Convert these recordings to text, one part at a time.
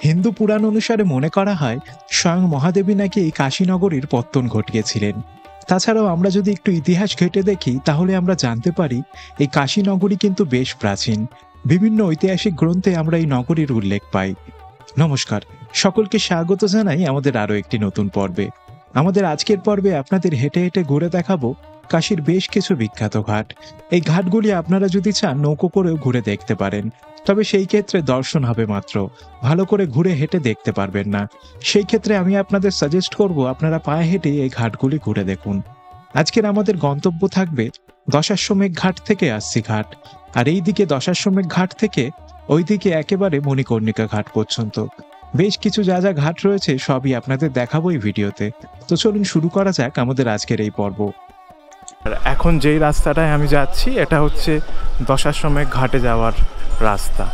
হিন্দু পুরাণ অনুসারে মনে করা হয় স্বয়ং মহাদেবী নাকি এই কাশীনগরীর পত্তন ঘটিয়েছিলেন। তাছাড়াও আমরা যদি একটু ইতিহাস ঘেঁটে দেখি তাহলে আমরা জানতে পারি এই কাশীনগরী কিন্তু বেশ প্রাচীন। বিভিন্ন ঐতিহাসিক গ্রন্থে আমরা এই নগরীর উল্লেখ পাই। নমস্কার, সকলকে স্বাগত জানাই আমাদের আরও একটি নতুন পর্বে। আমাদের আজকের পর্বে আপনাদের হেঁটে হেঁটে ঘুরে দেখাবো কাশীর বেশ কিছু বিখ্যাত ঘাট। এই ঘাটগুলি আপনারা যদি চান নৌকো করেও ঘুরে দেখতে পারেন, তবে সেই ক্ষেত্রে দর্শন হবে মাত্র, ভালো করে ঘুরে হেঁটে দেখতে পারবেন না। সেই ক্ষেত্রে আমি আপনাদের সাজেস্ট করব আপনারা পায়ে হেঁটে এই ঘাটগুলি ঘুরে দেখুন। আজকের আমাদের গন্তব্য থাকবে দশাশ্বমেধ ঘাট থেকে আসছি ঘাট, আর এই দিকে দশাশ্বমেধ ঘাট থেকে ওইদিকে একেবারে মণিকর্ণিকা ঘাট পর্যন্ত বেশ কিছু যা যা ঘাট রয়েছে সবই আপনাদের দেখাবো এই ভিডিওতে। তো চলুন শুরু করা যাক আমাদের আজকের এই পর্ব। এখন যেই রাস্তাটায় আমি যাচ্ছি এটা হচ্ছে দশাশ্বমেধ ঘাটে যাওয়ার রাস্তা।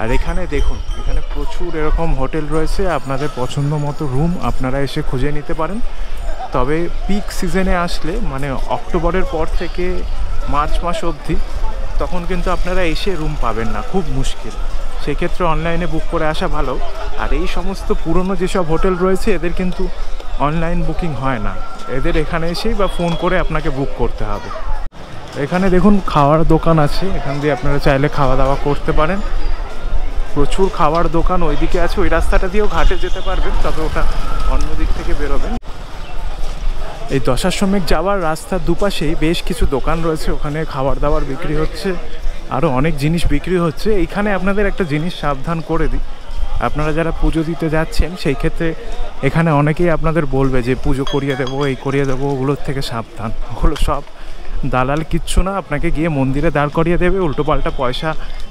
আর এখানে দেখুন, এখানে প্রচুর এরকম হোটেল রয়েছে, আপনাদের পছন্দ মতো রুম আপনারা এসে খুঁজে নিতে পারেন। তবে পিক সিজনে আসলে মানে অক্টোবরের পর থেকে মার্চ মাস অবধি তখন কিন্তু আপনারা এসে রুম পাবেন না, খুব মুশকিল। সেক্ষেত্রে অনলাইনে বুক করে আসা ভালো। আর এই সমস্ত পুরনো যেসব হোটেল রয়েছে এদের কিন্তু অনলাইন বুকিং হয় না, এদের এখানে এসেই বা ফোন করে আপনাকে বুক করতে হবে। এখানে দেখুন খাওয়ার দোকান আছে, এখান দিয়ে আপনারা চাইলে খাওয়া দাওয়া করতে পারেন। প্রচুর খাওয়ার দোকান ওইদিকে আছে, ওই রাস্তাটা দিয়েও ঘাটে যেতে পারবেন, তবে ওটা অন্য দিক থেকে বেরোবেন। এই দশাশ্বমেধ যাওয়ার রাস্তার দুপাশেই বেশ কিছু দোকান রয়েছে, ওখানে খাবার দাবার বিক্রি হচ্ছে, আরও অনেক জিনিস বিক্রি হচ্ছে। এইখানে আপনাদের একটা জিনিস সাবধান করে দিই, আপনারা যারা পুজো দিতে যাচ্ছেন সেই ক্ষেত্রে এখানে অনেকেই আপনাদের বলবে যে পুজো করিয়ে দেবো, এই করিয়ে দেবো, ওগুলোর থেকে সাবধান। ওগুলো সব দালাল কিচ্ছু না, আপনাকে গিয়ে মন্দিরে দাঁড় করিয়ে দেবে, উল্টোপাল্টা পয়সা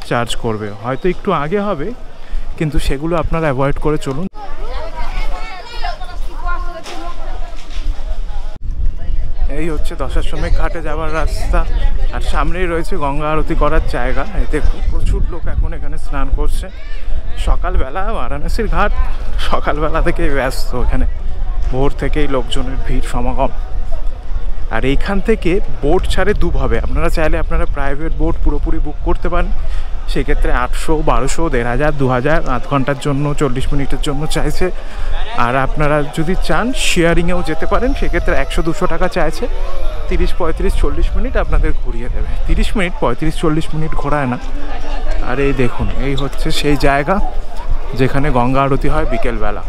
চার্জ করবে। হয়তো একটু আগে হবে, কিন্তু সেগুলো আপনারা অ্যাভয়েড করে চলুন। এই হচ্ছে দশাশ্বমেধ ঘাটে যাওয়ার রাস্তা, আর সামনেই রয়েছে গঙ্গা আরতি করার জায়গা। এই দেখুন প্রচুর লোক এখন এখানে স্নান করছে। সকালবেলা বারাণসীর ঘাট সকালবেলা থেকেই ব্যস্ত, এখানে ভোর থেকেই লোকজনের ভিড় সমাগম। আর এইখান থেকে বোট ছাড়ে দুভাবে, আপনারা চাইলে আপনারা প্রাইভেট বোট পুরোপুরি বুক করতে পারেন। সেক্ষেত্রে 800, 1200, 1500, 2000 আধ ঘন্টার জন্য, 40 মিনিটের জন্য চাইছে। আর আপনারা যদি চান শেয়ারিংয়েও যেতে পারেন, সেক্ষেত্রে 100-200 টাকা চাইছে। 30, 35, 40 মিনিট আপনাদের ঘুরিয়ে দেবে। 30 মিনিট, 35, 40 মিনিট ঘোরায় না। আর এই দেখুন, এই হচ্ছে সেই জায়গা যেখানে গঙ্গা আরতি হয় বিকেলবেলা।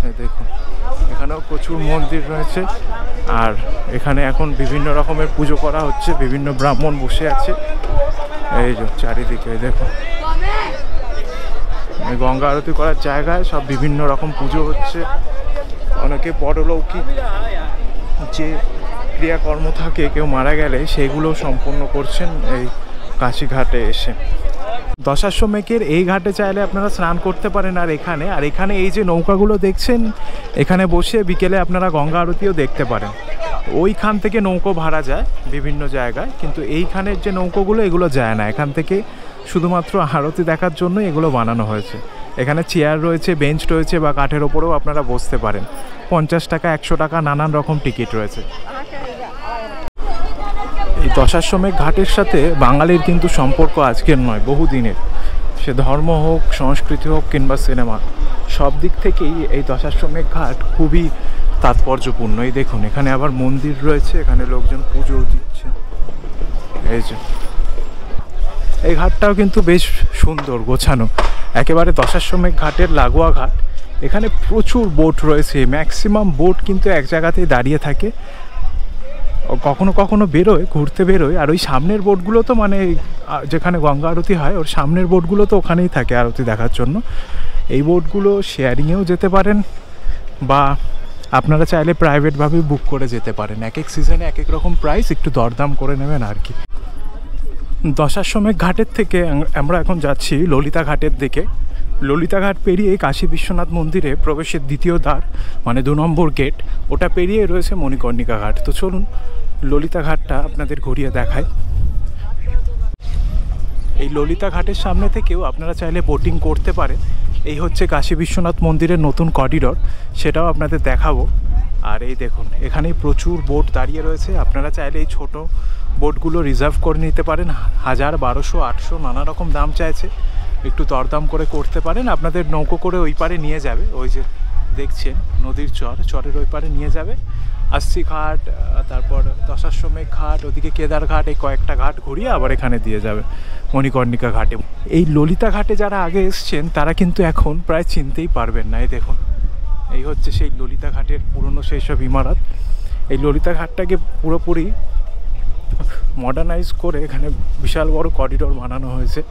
এই দেখুন এখানেও প্রচুর মন্দির রয়েছে, আর এখানে এখন বিভিন্ন রকমের পুজো করা হচ্ছে, বিভিন্ন ব্রাহ্মণ বসে আছে। এই যে চারিদিকে দেখুন, এই গঙ্গা আরতি করার জায়গায় সব বিভিন্ন রকম পুজো হচ্ছে। অনেকে পরলৌকিক যে ক্রিয়াকর্ম থাকে, কেউ মারা গেলে সেগুলো সম্পন্ন করছেন এই কাশীঘাটে এসে। দশাশ্বমেধের এই ঘাটে চাইলে আপনারা স্নান করতে পারেন। আর এখানে এই যে নৌকাগুলো দেখছেন, এখানে বসে বিকেলে আপনারা গঙ্গা আরতিও দেখতে পারেন। ওইখান থেকে নৌকো ভাড়া যায় বিভিন্ন জায়গায়, কিন্তু এইখানের যে নৌকোগুলো এগুলো যায় না। এখান থেকে শুধুমাত্র আরতি দেখার জন্য এগুলো বানানো হয়েছে। এখানে চেয়ার রয়েছে, বেঞ্চ রয়েছে, বা কাঠের ওপরেও আপনারা বসতে পারেন। 50 টাকা, 100 টাকা নানান রকম টিকিট রয়েছে। এই দশাশ্বমেধ ঘাটের সাথে বাঙালির কিন্তু সম্পর্ক আজকের নয়, বহুদিনের। সে ধর্ম হোক, সংস্কৃতি হোক, কিংবা সিনেমা, সব দিক থেকেই এই দশাশ্বমেধ ঘাট খুবই তাৎপর্যপূর্ণ। এই দেখুন এখানে আবার মন্দির রয়েছে, এখানে লোকজন পুজো দিচ্ছে। এই যে এই ঘাটটাও কিন্তু বেশ সুন্দর গোছানো, একেবারে দশাশ্বমেধ ঘাটের লাগোয়া ঘাট। এখানে প্রচুর বোট রয়েছে, ম্যাক্সিমাম বোট কিন্তু এক জায়গাতেই দাঁড়িয়ে থাকে, কখনো কখনো বেরোয়, ঘুরতে বেরোয়। আর ওই সামনের বোটগুলো তো মানে যেখানে গঙ্গা আরতি হয় ওর সামনের বোটগুলো তো ওখানেই থাকে আরতি দেখার জন্য। এই বোটগুলো শেয়ারিংয়েও যেতে পারেন, বা আপনারা চাইলে প্রাইভেটভাবে বুক করে যেতে পারেন। এক এক সিজনে এক এক রকম প্রাইস, একটু দরদাম করে নেবেন আর কি। দশাশ্বমেধ ঘাটের থেকে আমরা এখন যাচ্ছি ললিতা ঘাটের দিকে। ললিতা ঘাট পেরিয়ে কাশী বিশ্বনাথ মন্দিরে প্রবেশের দ্বিতীয় দ্বার, মানে 2 নম্বর গেট, ওটা পেরিয়ে রয়েছে মণিকর্ণিকা ঘাট। তো চলুন ললিতা ঘাটটা আপনাদের ঘুরিয়ে দেখায়। এই ললিতা ঘাটের সামনে থেকেও আপনারা চাইলে বোটিং করতে পারেন। এই হচ্ছে কাশী বিশ্বনাথ মন্দিরের নতুন করিডর, সেটাও আপনাদের দেখাবো। আর এই দেখুন এখানেই প্রচুর বোট দাঁড়িয়ে রয়েছে, আপনারা চাইলে এই ছোট বোটগুলো রিজার্ভ করে নিতে পারেন। 1000, 1200, 800 নানা রকম দাম চাইছে। একটু দরদাম করে করতে পারেন। আপনাদের নৌকো করে ওই পারে নিয়ে যাবে, ওই যে দেখছেন নদীর চরের ওই পারে নিয়ে যাবে। আস্তি ঘাট, তারপর দশাশ্বমেধ ঘাট, ওদিকে কেদার ঘাট, এই কয়েকটা ঘাট ঘুরিয়ে আবার এখানে দিয়ে যাবে মণিকর্ণিকা ঘাটে। এই ললিতা ঘাটে যারা আগে এসছেন তারা কিন্তু এখন প্রায় চিনতেই পারবেন না। এই দেখুন, এই হচ্ছে সেই ললিতা ঘাটের পুরনো সেই সব ইমারত। এই ললিতা ঘাটটাকে পুরোপুরি মডার্নাইজ করে এখানে বিশাল বড় করিডোর বানানো হয়েছে।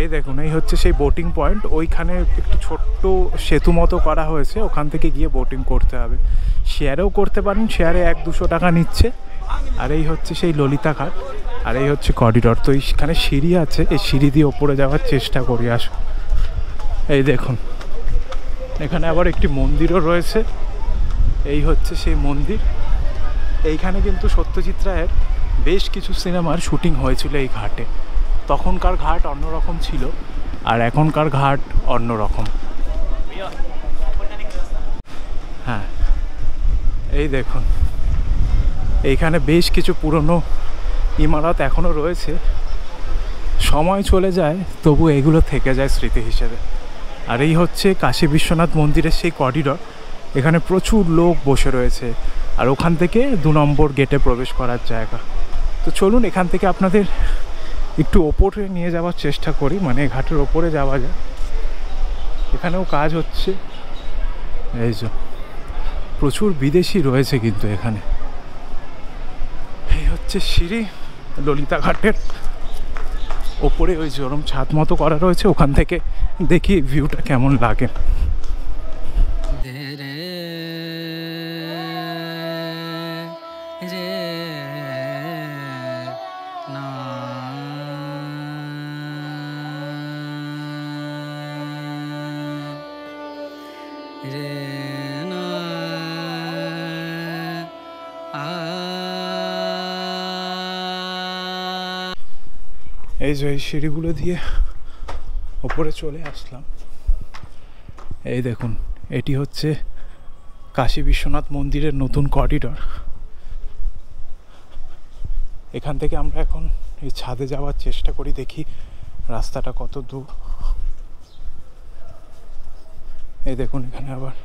এই দেখুন, এই হচ্ছে সেই বোটিং পয়েন্ট। ওইখানে একটু ছোট্ট সেতু মতো করা হয়েছে, ওখান থেকে গিয়ে বোটিং করতে হবে। শেয়ারেও করতে পারেন, শেয়ারে 100-200 টাকা নিচ্ছে। আর এই হচ্ছে সেই ললিতা ঘাট, আর এই হচ্ছে করিডোর। তো এইখানে সিঁড়ি আছে, এই সিঁড়ি দিয়ে ওপরে যাওয়ার চেষ্টা করি। আসো, এই দেখুন, এখানে আবার একটি মন্দিরও রয়েছে। এই হচ্ছে সেই মন্দির। এইখানে কিন্তু সত্যজিৎ রায়ের বেশ কিছু সিনেমার শুটিং হয়েছিল এই ঘাটে। তখনকার ঘাট অন্যরকম ছিল, আর এখনকার ঘাট অন্যরকম। হ্যাঁ, এই দেখুন, এইখানে বেশ কিছু পুরনো ইমারত এখনও রয়েছে। সময় চলে যায়, তবু এগুলো থেকে যায় স্মৃতি হিসেবে। আর এই হচ্ছে কাশী বিশ্বনাথ মন্দিরের সেই করিডর। এখানে প্রচুর লোক বসে রয়েছে, আর ওখান থেকে 2 নম্বর গেটে প্রবেশ করার জায়গা। তো চলুন এখান থেকে আপনাদের একটু ওপরে নিয়ে যাওয়ার চেষ্টা করি, মানে ঘাটের ওপরে যাওয়া যায়। এখানেও কাজ হচ্ছে। এই যে প্রচুর বিদেশি রয়েছে কিন্তু এখানে। এই হচ্ছে সিঁড়ি ললিতা ঘাটের ওপরে, ওই জরম ছাদ মতো করা রয়েছে। ওখান থেকে দেখি ভিউটা কেমন লাগে। এই যে এই সিঁড়িগুলো দিয়ে ওপরে চলে আসলাম। এই দেখুন, এটি হচ্ছে কাশী বিশ্বনাথ মন্দিরের নতুন করিডর। এখান থেকে আমরা এখন এই ছাদে যাওয়ার চেষ্টা করি, দেখি রাস্তাটা কত দূর। এই দেখুন, এখানে আবার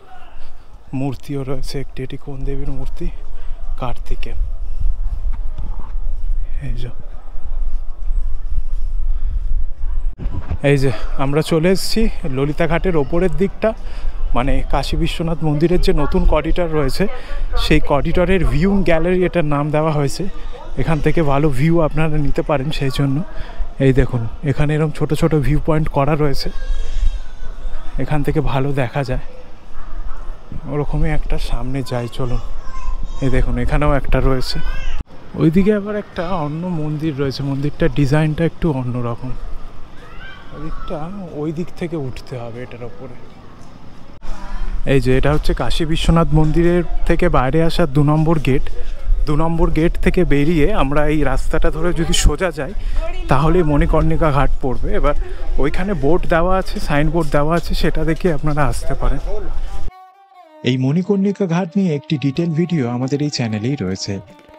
মূর্তিও রয়েছে একটি। এটি কোন দেবীর মূর্তি? কার্তিকের। এই যে আমরা চলে এসেছি ললিতা ঘাটের ওপরের দিকটা, মানে কাশী বিশ্বনাথ মন্দিরের যে নতুন করিডর রয়েছে সেই করিডরের ভিউ গ্যালারি এটার নাম দেওয়া হয়েছে। এখান থেকে ভালো ভিউ আপনারা নিতে পারেন সেই জন্য। এই দেখুন, এখানে এরকম ছোট ছোট ভিউ পয়েন্ট করা রয়েছে, এখান থেকে ভালো দেখা যায়। ওরকমই একটা সামনে যাই, চলুন। এই দেখুন, এখানেও একটা রয়েছে। ওইদিকে আবার একটা অন্য মন্দির রয়েছে, মন্দিরটার ডিজাইনটা একটু অন্যরকম। ওইদিকটা ওই দিক থেকে উঠতে হবে এটার ওপরে। এই যে এটা হচ্ছে কাশী বিশ্বনাথ মন্দিরের থেকে বাইরে আসার 2 নম্বর গেট। 2 নম্বর গেট থেকে বেরিয়ে আমরা এই রাস্তাটা ধরে যদি সোজা যাই তাহলে মণিকর্ণিকা ঘাট পড়বে। এবার ওইখানে বোর্ড দেওয়া আছে, সাইনবোর্ড দেওয়া আছে, সেটা দেখে আপনারা আসতে পারেন। এই মণিকর্ণিকা ঘাট নিয়ে একটি ডিটেল ভিডিও আমাদের এই চ্যানেলেই রয়েছে।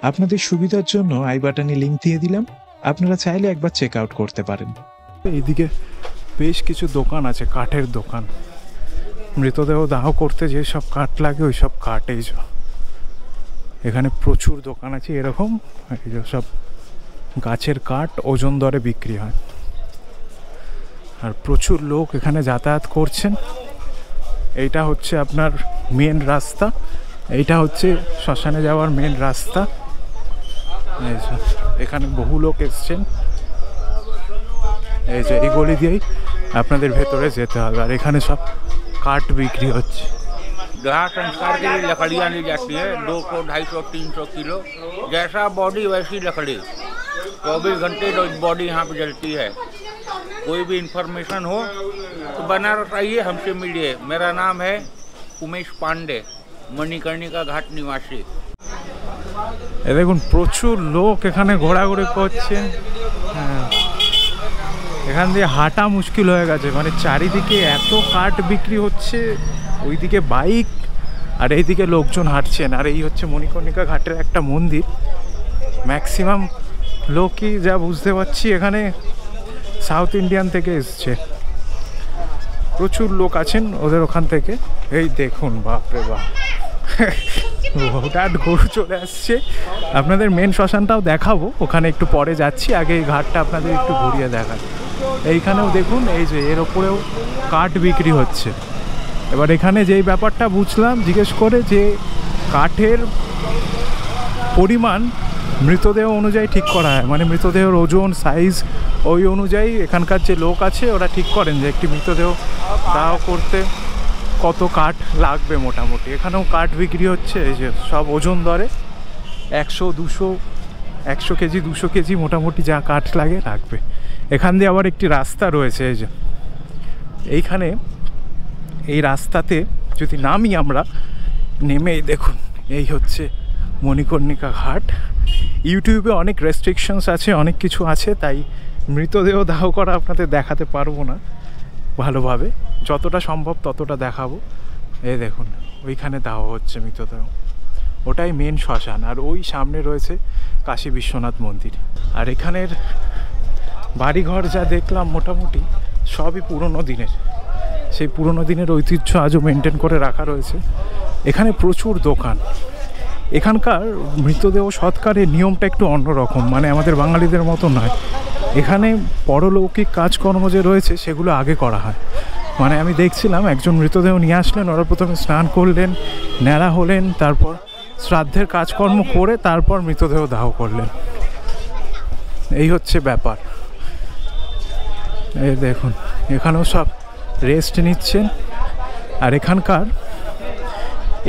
আপনাদের সুবিধার জন্য আই বাটনে লিঙ্ক দিয়ে দিলাম, আপনারা চাইলে একবার চেক আউট করতে পারেন। এইদিকে বেশ কিছু দোকান আছে, কাঠের দোকান। মৃতদেহ দাহ করতে যে সব কাঠ লাগে ওই সব কাঠ। এই যে এখানে প্রচুর দোকান আছে এরকম, এই যে সব গাছের কাঠ ওজন দরে বিক্রি হয়। আর প্রচুর লোক এখানে যাতায়াত করছেন। এইটা হচ্ছে আপনার মেন রাস্তা, এইটা হচ্ছে শ্মশানে যাওয়ার মেন রাস্তা। এখানে বহু লোক এসছেন। এই যে এই গলি দিয়েই আপনাদের ভেতরে যেতে হবে। আর এখানে সব কাঠ বিক্রি হচ্ছে। जहाँ संस्कार के लिए लकड़ियाँ ली जाती है 200, 250, 300 किलो। जैसा बॉडी वैसी लकड़ी, 24 घंटे रोज बॉडी यहाँ पे जलती है। कोई भी इंफॉर्मेशन हो तो बनारस आइए, हमसे मिलिए। मेरा नाम है उमेश पांडे, मणिकर्णिका घाट निवासी। এ দেখুন, প্রচুর লোক এখানে ঘোরাঘুরি করছে। হ্যাঁ, এখান দিয়ে হাঁটা মুশকিল হয়ে গেছে, মানে চারিদিকে এত কাঠ বিক্রি হচ্ছে। ওইদিকে বাইক আর এইদিকে লোকজন হাঁটছেন। আর এই হচ্ছে মণিকর্ণিকা ঘাটের একটা মন্দির। ম্যাক্সিমাম লোকই যা বুঝতে পারছি এখানে সাউথ ইন্ডিয়ান থেকে এসছে, প্রচুর লোক আছেন ওদের ওখান থেকে। এই দেখুন, বাপরে বাপ, হঠাৎ গরু চলে আসছে। আপনাদের মেন শ্মশানটাও দেখাবো, ওখানে একটু পরে যাচ্ছি, আগে এই ঘাটটা আপনাদের একটু ঘুরিয়ে দেখান। এইখানেও দেখুন, এই যে এর ওপরেও কাঠ বিক্রি হচ্ছে। এবার এখানে যেই ব্যাপারটা বুঝলাম জিজ্ঞেস করে, যে কাঠের পরিমাণ মৃতদেহ অনুযায়ী ঠিক করা হয়, মানে মৃতদেহের ওজন সাইজ ওই অনুযায়ী এখানকার যে লোক আছে ওরা ঠিক করেন যে একটি মৃতদেহ দাহ করতে কত কাঠ লাগবে মোটামুটি। এখানেও কাঠ বিক্রি হচ্ছে, এই যে সব ওজন দরে 100, 200, 100 কেজি 200 কেজি মোটামুটি যা কাঠ লাগে লাগবে। এখান দিয়ে আবার একটি রাস্তা রয়েছে, এই যে এইখানে এই রাস্তাতে যদি নামি আমরা, নেমেই দেখুন এই হচ্ছে মণিকর্ণিকা ঘাট। ইউটিউবে অনেক রেস্ট্রিকশনস আছে, অনেক কিছু আছে, তাই মৃতদেহ দাহ করা আপনাদের দেখাতে পারবো না ভালোভাবে, যতটা সম্ভব ততটা দেখাবো। এই দেখুন ওইখানে দাহ হচ্ছে মৃতদেহ, ওটাই মেন শ্মশান। আর ওই সামনে রয়েছে কাশী বিশ্বনাথ মন্দির। আর এখানের বাড়িঘর যা দেখলাম মোটামুটি সবই পুরনো দিনের, সেই পুরনো দিনের ঐতিহ্য আজও মেনটেন করে রাখা রয়েছে। এখানে প্রচুর দোকান। এখানকার মৃতদেহ সৎকারের নিয়মটা একটু অন্যরকম, মানে আমাদের বাঙালিদের মতো নয়। এখানে পরলৌকিক কাজকর্ম যে রয়েছে সেগুলো আগে করা হয়। মানে আমি দেখছিলাম একজন মৃতদেহ নিয়ে আসলেন, ওরা প্রথমে স্নান করলেন, ন্যাড়া হলেন, তারপর শ্রাদ্ধের কাজকর্ম করে তারপর মৃতদেহ দাহ করলেন। এই হচ্ছে ব্যাপার। এই দেখুন এখানেও সব রেস্ট নিচ্ছেন। আর এখানকার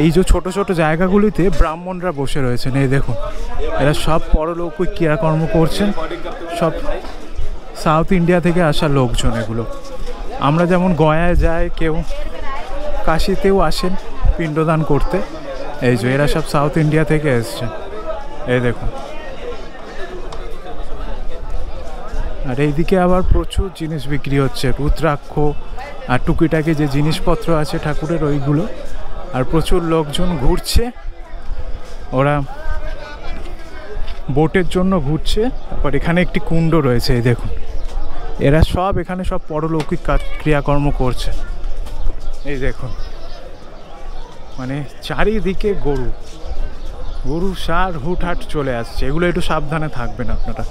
এই যে ছোট ছোট জায়গাগুলিতে ব্রাহ্মণরা বসে রয়েছেন, এই দেখুন এরা সব পরলৌকিক ক্রিয়াকর্ম করছেন, সব সাউথ ইন্ডিয়া থেকে আসা লোকজন এগুলো। আমরা যেমন গয়ায় যাই, কেউ কাশিতেও আসেন পিণ্ডদান করতে, এই যে এরা সব সাউথ ইন্ডিয়া থেকে এসছেন, এই দেখুন। আর এইদিকে আবার প্রচুর জিনিস বিক্রি হচ্ছে, রুদ্রাক্ষ আর টুকিটাকি যে জিনিসপত্র আছে ঠাকুরের ওইগুলো। আর প্রচুর লোকজন ঘুরছে, ওরা বোটের জন্য ঘুরছে। তারপর এখানে একটি কুণ্ড রয়েছে, এই দেখুন এরা সব এখানে সব পরলৌকিক ক্রিয়াকর্ম করছে। এই দেখুন মানে চারিদিকে গরু গরু সার হুটহাট চলে আসছে, এগুলো একটু সাবধানে থাকবেন আপনারা।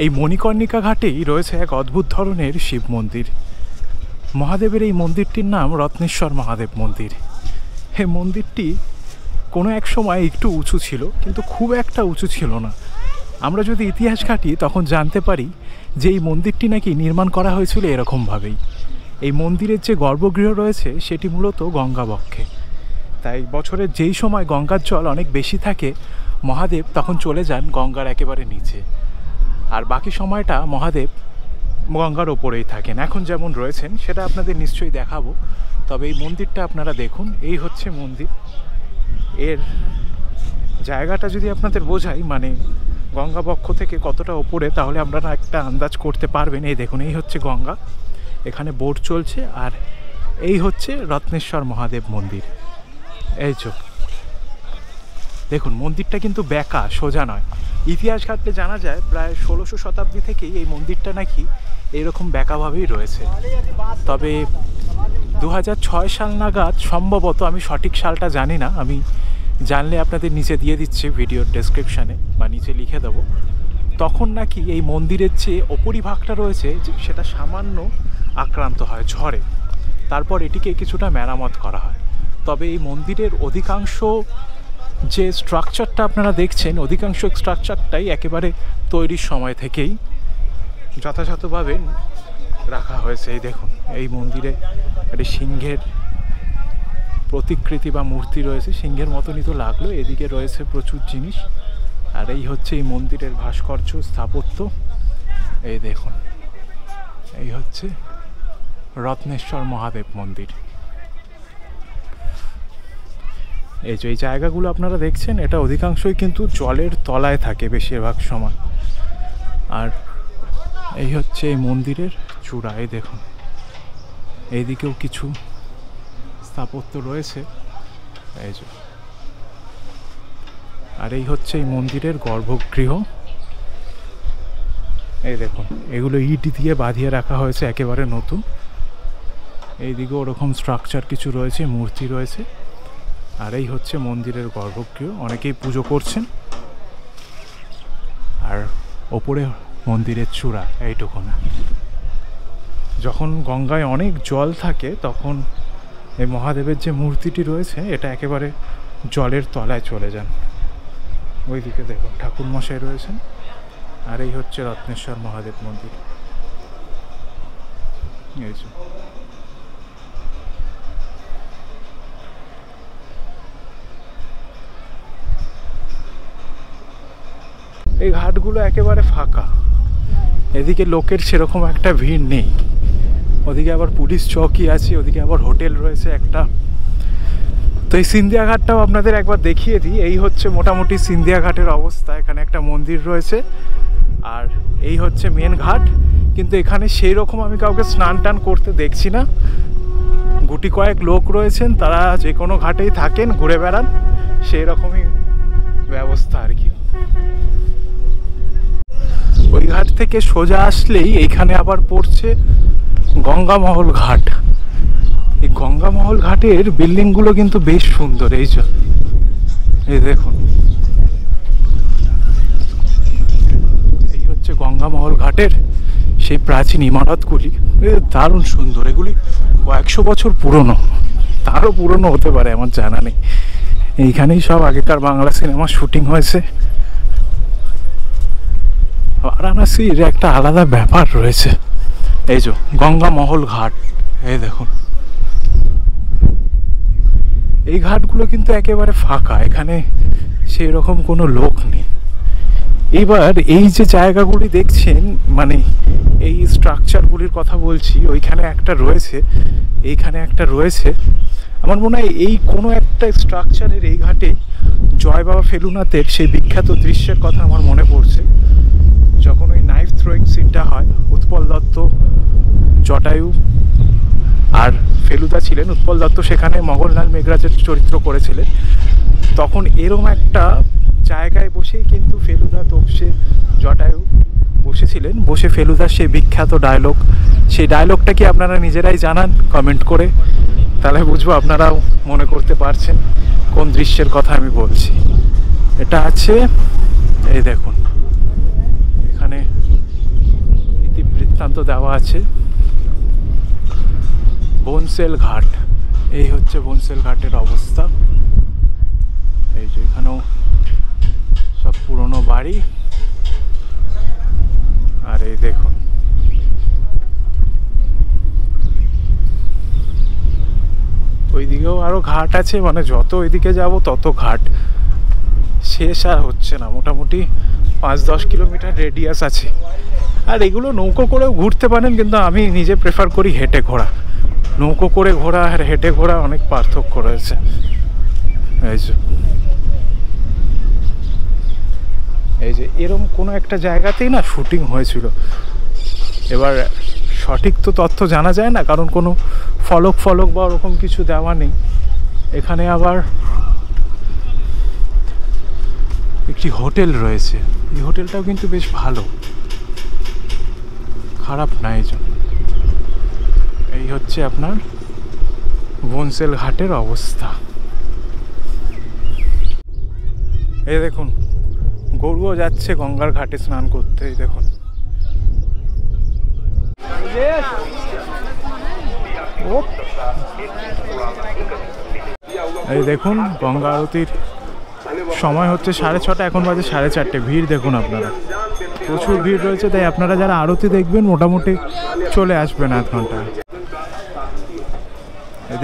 এই মণিকর্ণিকা ঘাটেই রয়েছে এক অদ্ভুত ধরনের শিব মন্দির। মহাদেবের এই মন্দিরটির নাম রত্নেশ্বর মহাদেব মন্দির। এই মন্দিরটি কোনো এক সময় একটু উঁচু ছিল, কিন্তু খুব একটা উঁচু ছিল না। আমরা যদি ইতিহাস ঘাঁটি তখন জানতে পারি যে এই মন্দিরটি নাকি নির্মাণ করা হয়েছিল এরকমভাবেই। এই মন্দিরের যে গর্ভগৃহ রয়েছে সেটি মূলত গঙ্গাবক্ষে, তাই বছরের যেই সময় গঙ্গার জল অনেক বেশি থাকে মহাদেব তখন চলে যান গঙ্গার একেবারে নিচে, আর বাকি সময়টা মহাদেব গঙ্গার ওপরেই থাকেন। এখন যেমন রয়েছেন সেটা আপনাদের নিশ্চয়ই দেখাবো, তবে এই মন্দিরটা আপনারা দেখুন। এই হচ্ছে মন্দির। এর জায়গাটা যদি আপনাদের বোঝাই, মানে গঙ্গাবক্ষ থেকে কতটা ওপরে, তাহলে আপনারা একটা আন্দাজ করতে পারবেন। এই দেখুন এই হচ্ছে গঙ্গা, এখানে বোট চলছে, আর এই হচ্ছে রত্নেশ্বর মহাদেব মন্দির। এই চোখ দেখুন, মন্দিরটা কিন্তু বেঁকা, সোজা নয়। ইতিহাস ঘাটলে জানা যায় প্রায় 16শো শতাব্দী থেকেই এই মন্দিরটা নাকি এইরকম বেঁকাভাবেই রয়েছে। তবে 2006 সাল নাগাদ সম্ভবত, আমি সঠিক সালটা জানি না, আমি জানলে আপনাদের নিচে দিয়ে দিচ্ছি ভিডিওর ডেসক্রিপশানে বা নিচে লিখে দেবো, তখন নাকি এই মন্দিরের যে উপরিভাগটা রয়েছে সেটা সামান্য আক্রান্ত হয় ঝড়ে, তারপর এটিকে কিছুটা মেরামত করা হয়। তবে এই মন্দিরের অধিকাংশ যে স্ট্রাকচারটা আপনারা দেখছেন, অধিকাংশ স্ট্রাকচারটাই একেবারে তৈরির সময় থেকেই যথাযথভাবে রাখা হয়েছে। এই দেখুন এই মন্দিরে একটি সিংহের প্রতিকৃতি বা মূর্তি রয়েছে, সিংহের মতনই তো লাগলো। এদিকে রয়েছে প্রচুর জিনিস, আর এই হচ্ছে এই মন্দিরের ভাস্কর্য স্থাপত্য। এই দেখুন এই হচ্ছে রত্নেশ্বর মহাদেব মন্দির। এই যে এই জায়গাগুলো আপনারা দেখছেন, এটা অধিকাংশই কিন্তু জলের তলায় থাকে বেশিরভাগ সময়। আর এই হচ্ছে এই মন্দিরের চূড়া। এই দেখুন এইদিকেও কিছু স্থাপত্য রয়েছে, এই যে। আর এই হচ্ছে এই মন্দিরের গর্ভগৃহ। এই দেখুন, এগুলো ইট দিয়ে বাঁধিয়ে রাখা হয়েছে, একেবারে নতুন। এইদিকে ওরকম স্ট্রাকচার কিছু রয়েছে, মূর্তি রয়েছে। আর এই হচ্ছে মন্দিরের গর্ভগৃহ, অনেকেই পুজো করছেন। আর ওপরে মন্দিরের চূড়া এইটুকু না। যখন গঙ্গায় অনেক জল থাকে তখন এই মহাদেবের যে মূর্তিটি রয়েছে এটা একেবারে জলের তলায় চলে যান। ওইদিকে দেখুন ঠাকুর মশাই রয়েছেন। আর এই হচ্ছে রত্নেশ্বর মহাদেব মন্দির। এই যে এই ঘাটগুলো একেবারে ফাঁকা, এদিকে লোকের সেরকম একটা ভিড় নেই। ওদিকে আবার পুলিশ চৌকি আছে, ওদিকে আবার হোটেল রয়েছে একটা। তো এই সিন্ধিয়া ঘাটটাও আপনাদের একবার দেখিয়ে দিই। এই হচ্ছে মোটামুটি সিন্ধিয়া ঘাটের অবস্থা। এখানে একটা মন্দির রয়েছে আর এই হচ্ছে মেন ঘাট। কিন্তু এখানে সেই রকম আমি কাউকে স্নান টান করতে দেখছি না। গুটি কয়েক লোক রয়েছেন, তারা যে কোনো ঘাটেই থাকেন, ঘুরে বেড়ান, সেই রকমই ব্যবস্থা আর কি। ওই ঘাট থেকে সোজা আসলেই এইখানে আবার পড়ছে গঙ্গামহল ঘাট। এই গঙ্গামহল ঘাটের বিল্ডিংগুলো কিন্তু বেশ সুন্দর। এই দেখুন, এই হচ্ছে গঙ্গামহল ঘাটের সেই প্রাচীন ইমারতগুলি। দারুণ সুন্দর। এগুলি কয়েকশো বছর পুরনো, তারও পুরনো হতে পারে, আমার জানা নেই। এইখানেই সব আগেকার বাংলা সিনেমার শুটিং হয়েছে। বারাণসীর একটা আলাদা ব্যাপার রয়েছে। এই যে গঙ্গামহল ঘাট, এই দেখুন। এই ঘাটগুলো কিন্তু একেবারে ফাঁকা, এখানে সেই রকম কোনো লোক নেই। এবার এই যে জায়গাগুলি দেখছেন, মানে এই স্ট্রাকচারগুলির কথা বলছি, ওইখানে একটা রয়েছে, এইখানে একটা রয়েছে। আমার মনে হয় এই কোনো একটা স্ট্রাকচারের এই ঘাটে জয় বাবা ফেলুনাথের সেই বিখ্যাত দৃশ্যের কথা আমার মনে পড়ছে। যখন ওই নাইফ থ্রোয়িং সিনটা হয়, উৎপল দত্ত, জটায়ু আর ফেলুদা ছিলেন। উৎপল দত্ত সেখানে মগনলাল মেঘরাজের চরিত্র করেছিলেন। তখন এরম একটা জায়গায় বসেই কিন্তু ফেলুদা, তোপসে, জটায়ু বসেছিলেন। বসে ফেলুদার সেই বিখ্যাত ডায়লগ, সেই ডায়লগটা কি আপনারা নিজেরাই জানান কমেন্ট করে, তাহলে বুঝবো আপনারাও মনে করতে পারছেন কোন দৃশ্যের কথা আমি বলছি। এটা আছে, এই দেখুন, এখানে ইতিবৃত্তান্ত দেওয়া আছে। বনসেল ঘাট, এই হচ্ছে বনসেল ঘাটের অবস্থা। এই যে এখানেও সব পুরনো বাড়ি। আর এই দেখুন, ওইদিকেও আরো ঘাট আছে। মানে যত ওইদিকে যাব তত ঘাট, শেষ আর হচ্ছে না। মোটামুটি 5-10 কিলোমিটার রেডিয়াস আছে। আর এগুলো নৌকো করেও ঘুরতে পারেন, কিন্তু আমি নিজে প্রেফার করি হেঁটে ঘোরা। নৌকো করে ঘোরা আর হেঁটে ঘোরা অনেক পার্থক্য রয়েছে। এই যে এরম কোনো একটা জায়গাতেই না শুটিং হয়েছিল। এবার সঠিক তো তথ্য জানা যায় না, কারণ কোনো ফলক বা ওরকম কিছু দেওয়া নেই। এখানে আবার একটি হোটেল রয়েছে। এই হোটেলটাও কিন্তু বেশ ভালো, খারাপ না। এই হচ্ছে আপনার বনসেল ঘাটের অবস্থা। এই দেখুন, গরুও যাচ্ছে গঙ্গার ঘাটে স্নান করতে। এই দেখুন, এই দেখুন গঙ্গা আরতির সময় হচ্ছে 6:30, এখন বাজে 4:30। ভিড় দেখুন আপনারা, প্রচুর ভিড় রয়েছে। তাই আপনারা যারা আরতি দেখবেন মোটামুটি চলে আসবেন আধ ঘন্টায়।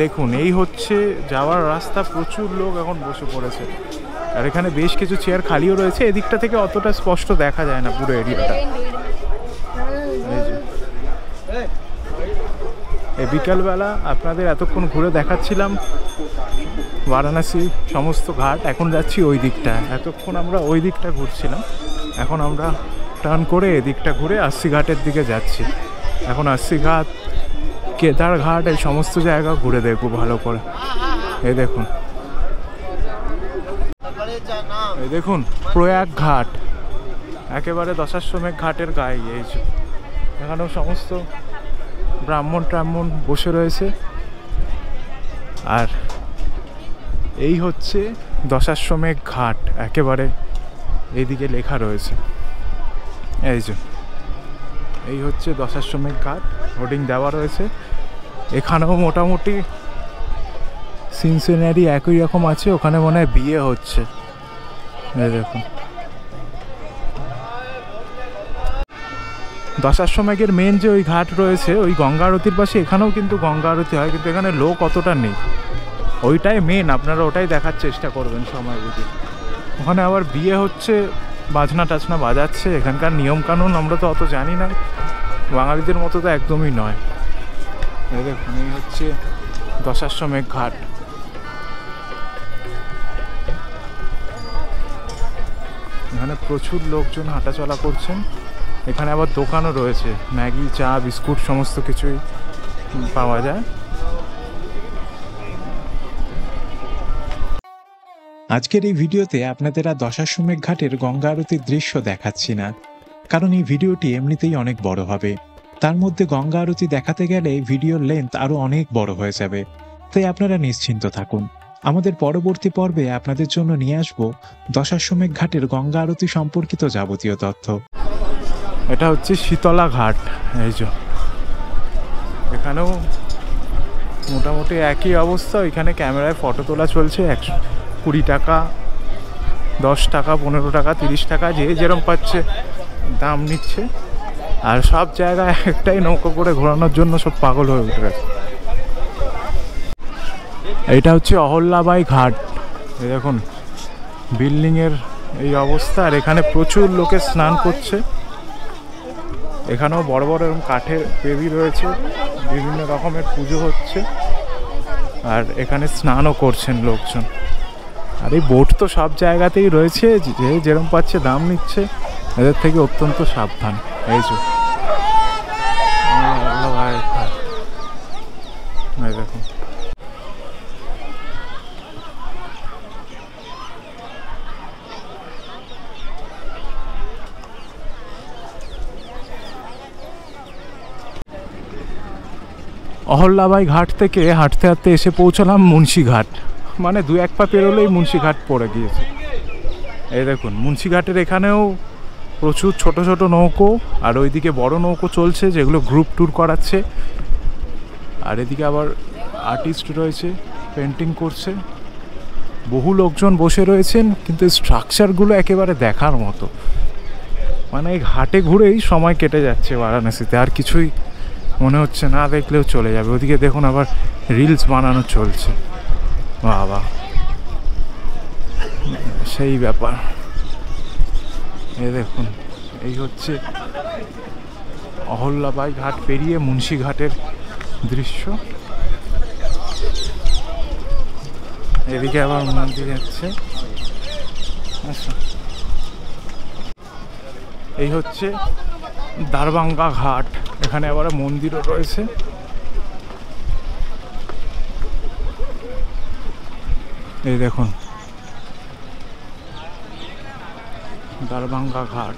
দেখুন, এই হচ্ছে যাওয়ার রাস্তা। প্রচুর লোক এখন বসে পড়েছে। আর এখানে বেশ কিছু চেয়ার খালিও রয়েছে। এদিকটা থেকে অতটা স্পষ্ট দেখা যায় না পুরো এরিয়াটা। এই বিকালবেলা আপনাদের এতক্ষণ ঘুরে দেখাচ্ছিলাম বারাণসী সমস্ত ঘাট। এখন যাচ্ছি ওই দিকটা। এতক্ষণ আমরা ওই দিকটা ঘুরছিলাম, এখন আমরা টার্ন করে এদিকটা ঘুরে আশি ঘাটের দিকে যাচ্ছি। এখন আশি ঘাট, কেদার ঘাট, এই সমস্ত জায়গা ঘুরে দেখবো ভালো করে। এই দেখুন, এই দেখুন প্রয়াগ ঘাট। একেবারে দশাশ্বমেধ ঘাটের গায়ে এই যে এখানেও সমস্ত ব্রাহ্মণ ট্রাহ্মণ বসে রয়েছে। আর এই হচ্ছে দশাশ্বমেধ ঘাট, একেবারে এইদিকে লেখা রয়েছে এই যে এই হচ্ছে দশাশ্বমেধ ঘাট, হোর্ডিং দেওয়া রয়েছে। এখানেও মোটামুটি সিনসিনারি একই রকম আছে, ওখানে মনে হয় বিয়ে হচ্ছে। এই দেখুন দশাশ্বমেধের মেন যে ওই ঘাট রয়েছে ওই গঙ্গা আরতির পাশে, এখানেও কিন্তু গঙ্গা আরতি হয়, কিন্তু এখানে লোক অতটা নেই। ওইটাই মেন, আপনারা ওটাই দেখার চেষ্টা করবেন সময় বুঝে। ওখানে আবার বিয়ে হচ্ছে, বাজনা টাজনা বাজাচ্ছে। এখানকার নিয়মকানুন আমরা তো অত জানি না, বাঙালিদের মতো তো একদমই নয়। এই দেখুন এই হচ্ছে দশাশ্বমেধ ঘাট। এখানে প্রচুর লোকজন হাঁটাচলা করছেন। এখানে আবার দোকানও রয়েছে, ম্যাগি, চা, বিস্কুট সমস্ত কিছুই পাওয়া যায়। আজকের এই ভিডিওতে আপনাদের আর দশাশ্বমেধ ঘাটের গঙ্গা আরতির দৃশ্য দেখাচ্ছি না, কারণ এই ভিডিওটি এমনিতেই অনেক বড় হবে। তার মধ্যে গঙ্গা আরতি দেখাতে গেলে ভিডিওর লেন্থ আরো অনেক বড় হয়ে যাবে, তাই আপনারা নিশ্চিন্ত থাকুন। আমাদের পরবর্তী পর্বে আপনাদের জন্য নিয়ে আসবো দশাশ্বমেধ ঘাটের গঙ্গা আরতি সম্পর্কিত যাবতীয় তথ্য। এটা হচ্ছে শীতলা ঘাট, এই যে এখানেও মোটামুটি একই অবস্থা। এখানে ক্যামেরায় ফটো তোলা চলছে, 120 টাকা, 10 টাকা, 15 টাকা, 30 টাকা, যে যেরকম পাচ্ছে দাম নিচ্ছে। আর সব জায়গায় একটাই নৌকো করে ঘোরানোর জন্য সব পাগল হয়ে উঠে গেছে। এইটা হচ্ছে অহল্যাবাই ঘাট। এই দেখুন বিল্ডিংয়ের এই অবস্থা, আর এখানে প্রচুর লোকে স্নান করছে। এখানেও বড় বড় এরকম কাঠের বেদি রয়েছে, বিভিন্ন রকমের পুজো হচ্ছে, আর এখানে স্নানও করছেন লোকজন। আর এই বোট তো সব জায়গাতেই রয়েছে, যে যেরকম পাচ্ছে দাম নিচ্ছে। এদের থেকে অত্যন্ত সাবধান। এই যে দেখুন অহল্যাবাই ঘাট থেকে হাঁটতে হাঁটতে এসে পৌঁছলাম মুন্সিঘাট। মানে 2-1 পা পেরোলেই মুন্সিঘাট পড়ে গিয়েছে। এই দেখুন মুন্সিঘাটের এখানেও প্রচুর ছোট ছোট নৌকো, আর ওইদিকে বড় নৌকো চলছে যেগুলো গ্রুপ ট্যুর করাচ্ছে। আর এদিকে আবার আর্টিস্ট রয়েছে, পেন্টিং করছে। বহু লোকজন বসে রয়েছেন, কিন্তু স্ট্রাকচারগুলো একেবারে দেখার মতো। মানে এই ঘাটে ঘুরেই সময় কেটে যাচ্ছে বারাণসীতে, আর কিছুই মনে হচ্ছে না দেখলেও চলে যাবে। ওদিকে দেখুন আবার রিলস বানানো চলছে, বাবা সেই ব্যাপার। এই দেখুন এই হচ্ছে অহল্যাবাই ঘাট পেরিয়ে মুন্সিঘাটের দৃশ্য। এদিকে আবার মন্দির যাচ্ছে। আচ্ছা, এই হচ্ছে দারবাঙ্গা ঘাট। এখানে আবার মন্দিরও রয়েছে। এই দেখুন দারবাঙ্গা ঘাট।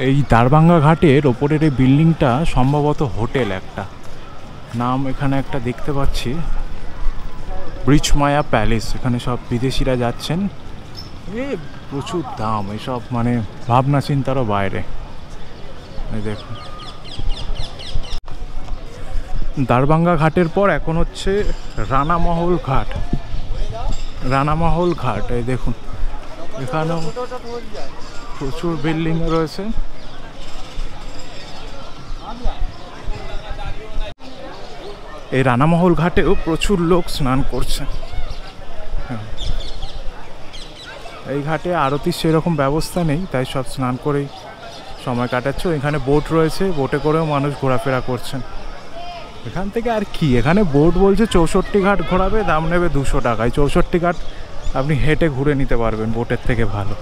এই দারবাঙ্গা ঘাটের ওপরের এই বিল্ডিংটা সম্ভবত হোটেল একটা, নাম এখানে একটা দেখতে পাচ্ছি, ব্রিজমায়া প্যালেস। এখানে সব বিদেশিরা যাচ্ছেন। প্রচুর দাম এসব, মানে ভাবনা চিন্তারও বাইরে। এই দেখুন দারবাঙ্গা ঘাটের পর এখন হচ্ছে রানামহল ঘাট। রানামহল ঘাট এই দেখুন, এখানেও প্রচুর বিল্ডিং রয়েছে। এই রানামহল ঘাটেও প্রচুর লোক স্নান করছে। এই ঘাটে আরতির সেরকম ব্যবস্থা নেই, তাই সব স্নান করেই সময় কাটাচ্ছে। এখানে বোট রয়েছে, বোটে করেও মানুষ ঘোরাফেরা করছেন। এখান থেকে আর কি, এখানে বোট বলছে 64 ঘাট ঘোরাবে, দাম নেবে 200 টাকায়। 64 ঘাট আপনি হেঁটে ঘুরে নিতে পারবেন, বোটের থেকে ভালো।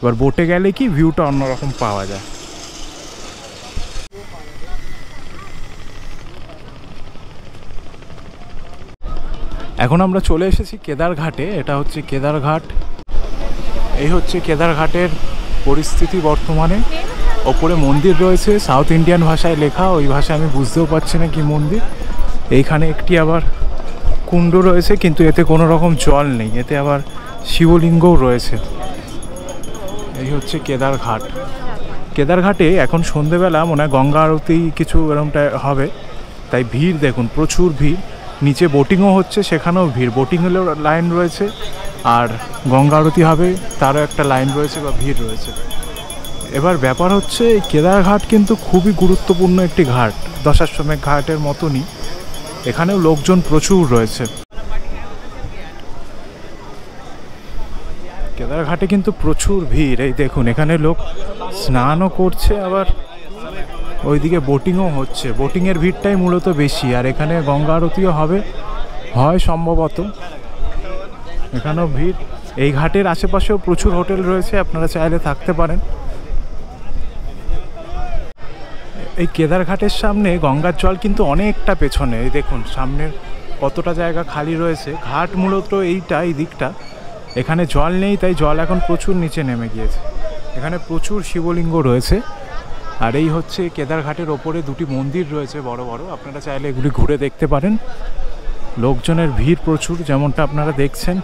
এবার বোটে গেলে কি ভিউটা অন্যরকম পাওয়া যায়। এখন আমরা চলে এসেছি কেদারঘাটে। এটা হচ্ছে কেদারঘাট। এই হচ্ছে কেদারঘাটের পরিস্থিতি বর্তমানে। ওপরে মন্দির রয়েছে, সাউথ ইন্ডিয়ান ভাষায় লেখা, ওই ভাষায় আমি বুঝতেও পারছি না কি মন্দির। এইখানে একটি আবার কুণ্ড রয়েছে, কিন্তু এতে কোনো রকম জল নেই, এতে আবার শিবলিঙ্গও রয়েছে। এই হচ্ছে কেদারঘাট। কেদারঘাটে এখন সন্ধেবেলা মনে হয় গঙ্গা আরতি কিছু এরকমটা হবে, তাই ভিড় দেখুন, প্রচুর ভিড়। নিচে বোটিংও হচ্ছে, সেখানেও ভিড়, বোটিংয়েরও লাইন রয়েছে, আর গঙ্গা আরতি হবে তারও একটা লাইন রয়েছে বা ভিড় রয়েছে। এবার ব্যাপার হচ্ছে এই কেদারঘাট কিন্তু খুবই গুরুত্বপূর্ণ একটি ঘাট, দশাশ্বমেধ ঘাটের মতনই এখানেও লোকজন প্রচুর রয়েছে। কেদারঘাটে কিন্তু প্রচুর ভিড়। এই দেখুন এখানে লোক স্নানও করছে, আবার ওইদিকে বোটিংও হচ্ছে। বোটিংয়ের ভিড়টাই মূলত বেশি, আর এখানে গঙ্গা আরতিও হবে হয় সম্ভবত। এখানেও ভিড়। এই ঘাটের আশেপাশেও প্রচুর হোটেল রয়েছে, আপনারা চাইলে থাকতে পারেন। এই কেদারঘাটের সামনে গঙ্গার জল কিন্তু অনেকটা পেছনে। এই দেখুন সামনের কতটা জায়গা খালি রয়েছে। ঘাট মূলত এইটা, এই দিকটা, এখানে জল নেই, তাই জল এখন প্রচুর নিচে নেমে গিয়েছে। এখানে প্রচুর শিবলিঙ্গ রয়েছে। আর এই হচ্ছে কেদারঘাটের ওপরে দুটি মন্দির রয়েছে বড় বড়, আপনারা চাইলে এগুলি ঘুরে দেখতে পারেন। লোকজনের ভিড় প্রচুর, যেমনটা আপনারা দেখছেন।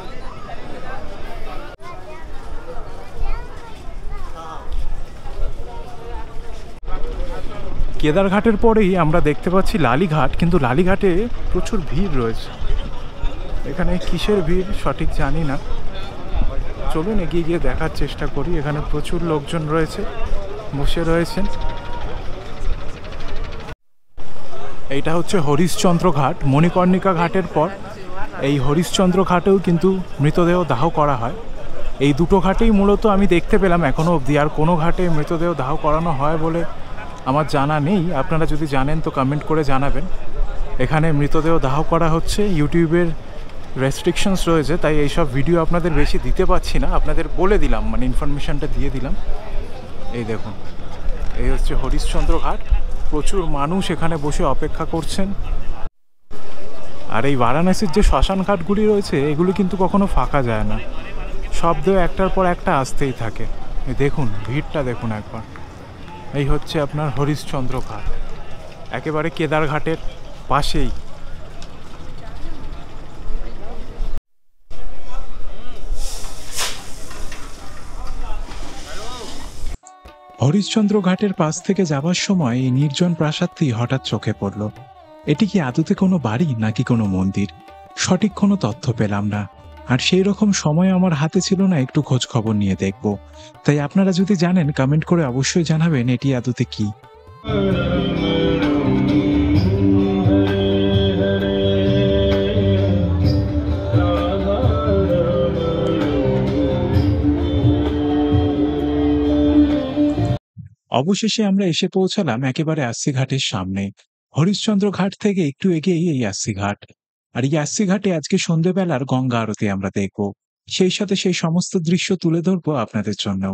কেদারঘাটের পরেই আমরা দেখতে পাচ্ছি লালিঘাট, কিন্তু লালিঘাটে প্রচুর ভিড় রয়েছে। এখানে কিসের ভিড় সঠিক জানি না, চলুন এগিয়ে গিয়ে দেখার চেষ্টা করি। এখানে প্রচুর লোকজন রয়েছে, বসে রয়েছেন। এইটা হচ্ছে হরিশ্চন্দ্র ঘাট। মণিকর্ণিকা ঘাটের পর এই হরিশ্চন্দ্র ঘাটেও কিন্তু মৃতদেহ দাহ করা হয়। এই দুটো ঘাটেই মূলত আমি দেখতে পেলাম এখনও অবধি, আর কোনো ঘাটে মৃতদেহ দাহ করানো হয় বলে আমার জানা নেই। আপনারা যদি জানেন তো কমেন্ট করে জানাবেন। এখানে মৃতদেহ দাহ করা হচ্ছে, ইউটিউবের রেস্ট্রিকশনস রয়েছে, তাই এইসব ভিডিও আপনাদের বেশি দিতে পারছি না, আপনাদের বলে দিলাম, মানে ইনফরমেশনটা দিয়ে দিলাম। এই দেখুন এই হচ্ছে হরিশ্চন্দ্র ঘাট। প্রচুর মানুষ এখানে বসে অপেক্ষা করছেন। আর এই বারাণসীর যে শ্মশান ঘাটগুলি রয়েছে, এগুলি কিন্তু কখনো ফাঁকা যায় না, শব্দ একটার পর একটা আসতেই থাকে। দেখুন ভিড়টা দেখুন একবার। এই হচ্ছে আপনার হরিশ্চন্দ্র ঘাট, একেবারে কেদারঘাটের পাশেই। হরিশ্চন্দ্র ঘাটের পাশ থেকে যাবার সময় এই নির্জন প্রাসাদটি হঠাৎ চোখে পড়ল। এটি কি আদতে কোনো বাড়ি নাকি কোনো মন্দির, সঠিক কোনো তথ্য পেলাম না। আর সেই রকম সময় আমার হাতে ছিল না একটু খোঁজ খবর নিয়ে দেখব। তাই আপনারা যদি জানেন কমেন্ট করে অবশ্যই জানাবেন এটি আদতে কি। অবশেষে আমরা এসে পৌঁছালাম একেবারে আস্সি ঘাটের সামনে। হরিশ্চন্দ্র ঘাট থেকে একটু এগিয়েই এই আস্সি ঘাট। আর এই আস্সি ঘাটে আজকে সন্ধ্যেবেলার গঙ্গা আরতি আমরা দেখব, সেই সাথে সেই সমস্ত দৃশ্য তুলে ধরবো আপনাদের জন্য।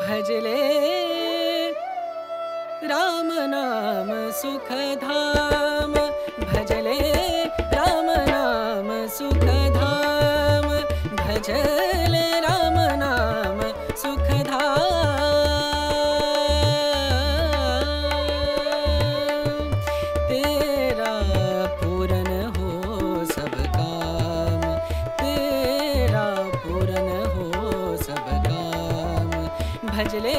भजले राम नाम सुख धाम, भजले राम नाम सुख धाम, भजले राम नाम सुख धाम। तेरा पूरन हो सब काम, तेरा पूरन हो सब काम, भजले